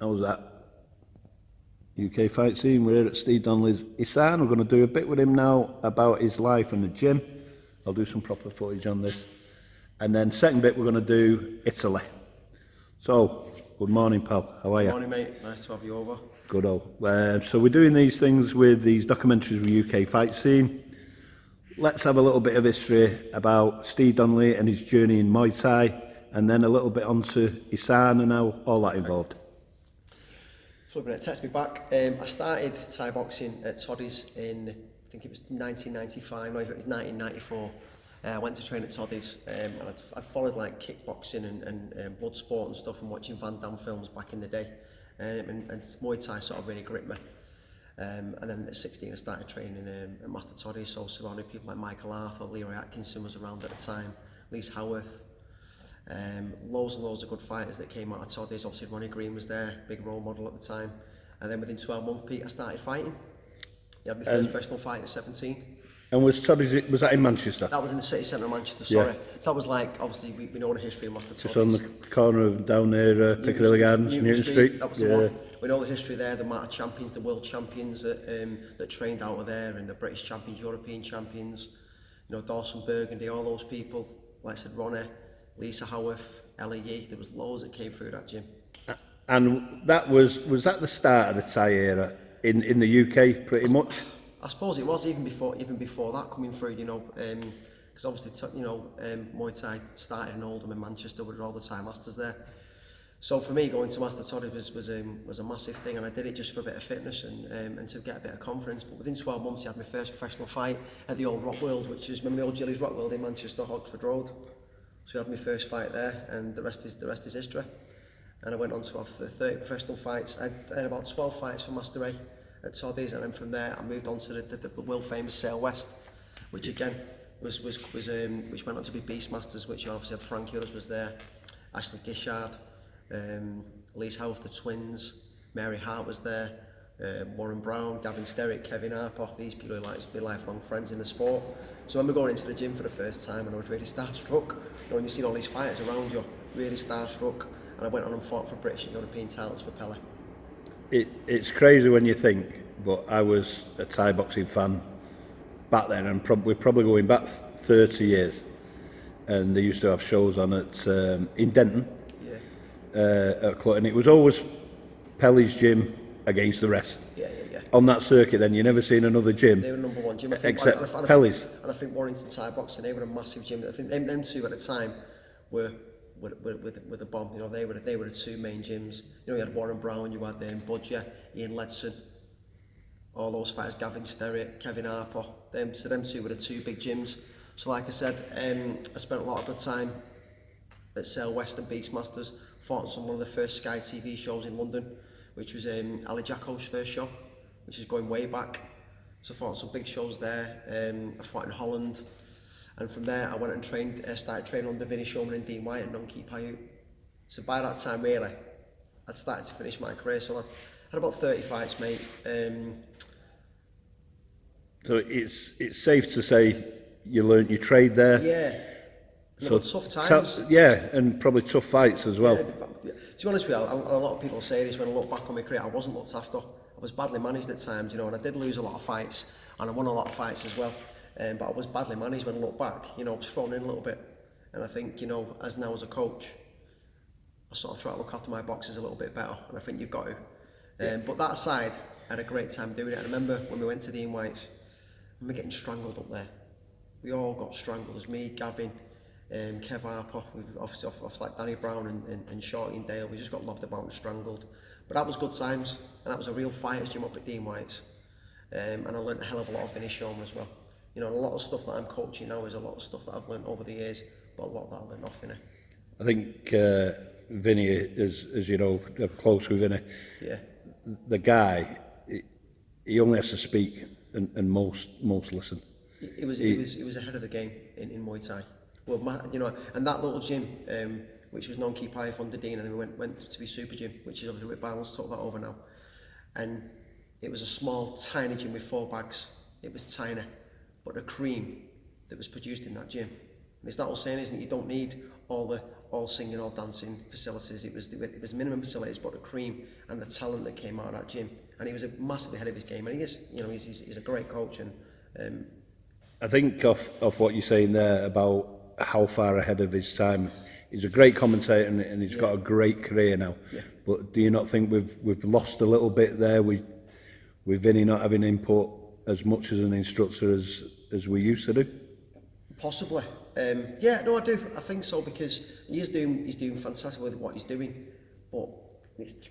How's that? UK fight scene. We're here at Ste Donnelly's Isan. We're going to do a bit with him now about his life and the gym. I'll do some proper footage on this. And then second bit, we're going to do Italy. So, good morning, pal. How are you? Good morning, mate. Nice to have you over. Good old. So we're doing these things with these documentaries with UK fight scene. Let's have a little bit of history about Ste Donnelly and his journey in Muay Thai, and then a little bit onto Isan and how all that involved. So it takes me back. I started Thai boxing at Toddy's in, I think it was 1995, no, it was 1994. I went to train at Toddy's, and I'd followed like kickboxing and blood sport and stuff, and watching Van Damme films back in the day. And Muay Thai sort of really gripped me. And then at 16 I started training at Master Toddy's, so surrounded people like Michael Arthur, Leroy Atkinson was around at the time, Lise Howarth. Loads and loads of good fighters that came out of Toddy's. Obviously Ronnie Green was there, big role model at the time. And then within 12 months, Pete, I started fighting. I had my first professional fight at 17. And was Toddy's, was that in Manchester? That was in the city centre of Manchester, sorry. Yeah. So that was like, obviously we know the history of Master Toddy's. Just on the corner of down there, Piccadilly Gardens, Newton Street. That was the one. We know the history there, the amount of champions, the world champions that trained out of there, and the British champions, European champions, you know, Dawson Burgundy, all those people, like I said, Ronnie, Lisa Howarth, Ellie Yee, there was loads that came through that gym. And that was that the start of the Thai era in the UK pretty much? I suppose it was even before that coming through, you know, because obviously, you know, Muay Thai started in Oldham in Manchester with all the Thai masters there. So for me, going to Master Toddy's was a massive thing, and I did it just for a bit of fitness and to get a bit of confidence. But within 12 months, I had my first professional fight at the old Rock World, which is, remember the old Gillies Rock World in Manchester, Hogsford Road. So I had my first fight there, and the rest is history. And I went on to have 30 professional fights. I had about 12 fights for Master A at Toddy's, and then from there I moved on to the world famous Sail West, which again which went on to be Beastmasters, which obviously had Frank Udders was there, Ashley Gishard, Lise Howarth, the twins, Mary Hart was there, Warren Brown, Gavin Sterritt, Kevin Harper. These people are like lifelong friends in the sport. So when we're going into the gym for the first time, and I was really starstruck, you know, when you see all these fighters around you, really starstruck, and I went on and fought for British and European titles for Pele. It's crazy when you think, but I was a Thai boxing fan back then, and we're probably going back 30 years, and they used to have shows on at in Denton, and it was always Pele's gym against the rest. Yeah. On that circuit, then you never seen another gym. They were number one gym, I think, except Pele's. And I think Warrington Thai Boxing, they were a massive gym. I think them two at the time were the bomb. You know, they were the two main gyms. You know, you had Warren Brown, you had Budger, Ian Ledson, all those fighters, Gavin Sterritt, Kevin Harper. So them two were the two big gyms. So like I said, I spent a lot of good time at Sail West and Beastmasters. Fought on one of the first Sky TV shows in London, which was Ali Jacko's first show, which is going way back. So I fought on some big shows there. I fought in Holland. And from there, I went and started training under Vinnie Showman and Dean White and Nonki Paiute. So by that time, really, I'd started to finish my career. So I had about 30 fights, mate. So it's safe to say you learnt your trade there. Yeah. So tough times. And probably tough fights as well. Yeah. To be honest with you, a lot of people say this when I look back on my career, I wasn't looked after. I was badly managed at times, you know, and I did lose a lot of fights, and I won a lot of fights as well. But I was badly managed when I look back, you know, I was thrown in a little bit. And I think, you know, as a coach, I sort of try to look after my boxers a little bit better, and I think you've got to. But that aside, I had a great time doing it. I remember when we went to the Ian Whites, I remember getting strangled up there. We all got strangled. There's me, Gavin, Kev Harper, obviously off like Danny Brown and Shorty and Dale. We just got lobbed about and strangled. But that was good times, and that was a real fighters gym up at Dean White's. And I learnt a hell of a lot of Vinnie Showman as well. You know, a lot of stuff that I'm coaching now is a lot of stuff that I've learnt over the years, but a lot of that I learnt off Vinnie. I think Vinnie is, as you know, close with Vinnie. Yeah. The guy, he only has to speak, and most listen. He was ahead of the game in Muay Thai. Well, you know, and that little gym, which was Nonki Paiute under Dean, and then we went to be Super Gym, which is obviously Rick Barnes took that over now. And it was a small, tiny gym with 4 bags. It was tiny, but the cream that was produced in that gym And it's not all saying, isn't it? You don't need all singing, all dancing facilities. It was minimum facilities, but the cream and the talent that came out of that gym. And he was massively ahead of his game. And he is, you know, he's a great coach. And I think of what you're saying there about how far ahead of his time. He's a great commentator and he's got a great career now. Yeah. But do you not think we've lost a little bit there with Vinny not having input as much as an instructor as we used to do? Possibly. Yeah, no, I do. I think so, because he's doing fantastic with what he's doing. But it's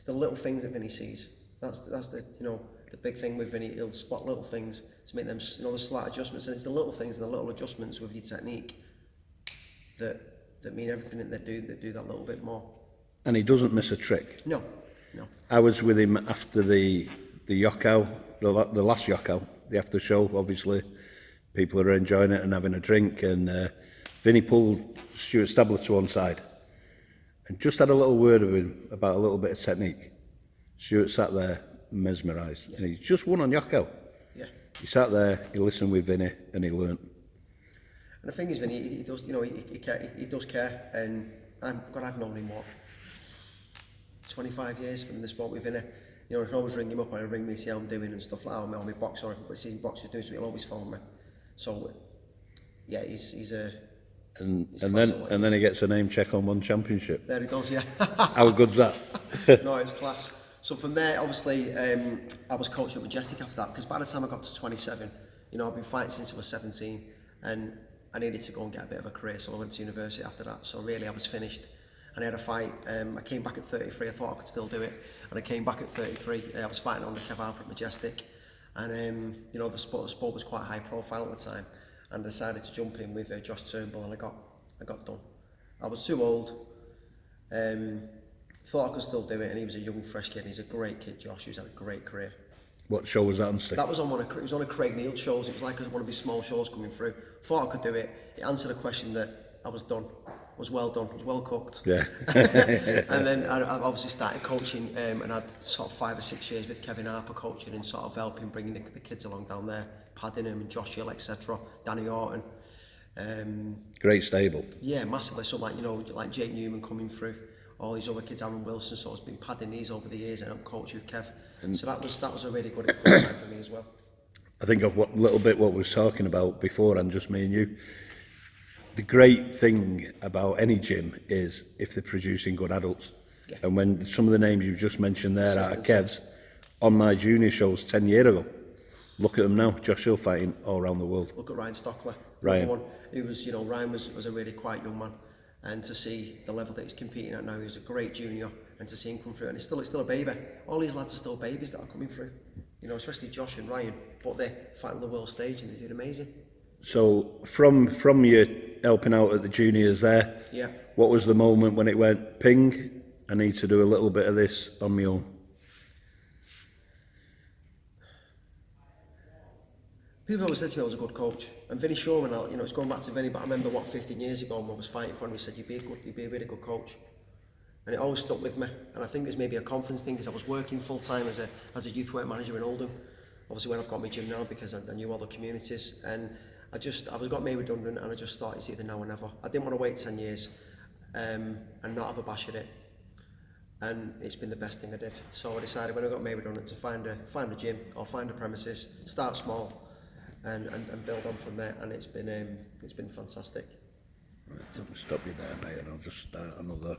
the little things that Vinny sees. That's the, you know, the big thing with Vinny. He'll spot little things to make them, you know, the slight adjustments. And it's the little things and the little adjustments with your technique that mean everything that they do that little bit more. And he doesn't miss a trick. No. I was with him after the Yokow, the last Yokow, the after show. Obviously, people are enjoying it and having a drink. And Vinny pulled Stuart Stabler to one side and just had a little word with him about a little bit of technique. Stuart sat there mesmerised, and he just won on Yokow. Yeah. He sat there, he listened with Vinny, and he learnt. And the thing is, Vinny, he does, you know, he does care, and I've known him, 25 years from the sport with Vinny. You know, I can always ring him up, and he'll ring me, see how I'm doing and stuff like that, or my boxer, but seeing boxers doing something, he'll always phone me. So, yeah, he's a... And then he gets a name check on one championship. There he does, yeah. How good's that? No, it's class. So from there, obviously, I was coaching at Majestic after that, because by the time I got to 27, you know, I've been fighting since I was 17, and I needed to go and get a bit of a career, so I went to university after that. So really, I was finished, and I had a fight. I came back at 33. I thought I could still do it, and I came back at 33. I was fighting on the Kev Harper at Majestic, and you know, the sport was quite high profile at the time, and I decided to jump in with Josh Turnbull, and I got done. I was too old. Thought I could still do it, and he was a young, fresh kid. And he's a great kid, Josh. He's had a great career. What show was that on, Steve? That was on it was on a Craig Neal shows. It was like one of his small shows coming through. Thought I could do it. It answered a question that I was done. Was well done. Was well cooked. Yeah. And then I obviously started coaching, and had sort of 5 or 6 years with Kevin Harper coaching and sort of helping bringing the kids along down there, Paddingham and Josh Hill, etc. Danny Orton. Great stable. Yeah, massively. So like, you know, like Jake Newman coming through. All these other kids, Aaron Wilson, so I've been padding these over the years, and I'm coaching with Kev. And so that was a really good time for me as well. I think of what we was talking about before, and just me and you. The great thing about any gym is if they're producing good adults. Yeah. And when some of the names you've just mentioned there out of Kev's, on my junior shows 10 years ago, look at them now, Josh Hill fighting all around the world. Look at Ryan Stockley. Ryan. Ryan was a really quiet young man. And to see the level that he's competing at now, he's a great junior, and to see him come through, and he's still a baby. All these lads are still babies that are coming through, you know, especially Josh and Ryan, but they're fighting on the world stage and they did amazing. So from you helping out at the juniors there, yeah, what was the moment when it went ping, I need to do a little bit of this on my own? People always said to me I was a good coach, and Vinny Showman, you know, it's going back to Vinny, but I remember 15 years ago when I was fighting for him, he said you'd be a really good coach, and it always stuck with me. And I think it was maybe a confidence thing, because I was working full time as a youth work manager in Oldham. Obviously, when I've got my gym now, because I knew all the communities, and I got made redundant, and I just thought it's either now or never. I didn't want to wait 10 years and not have a bash at it, and it's been the best thing I did. So I decided when I got made redundant to find a gym or find a premises, start small. And build on from there, and it's been fantastic. Right, I'll stop you there, mate, and I'll just start another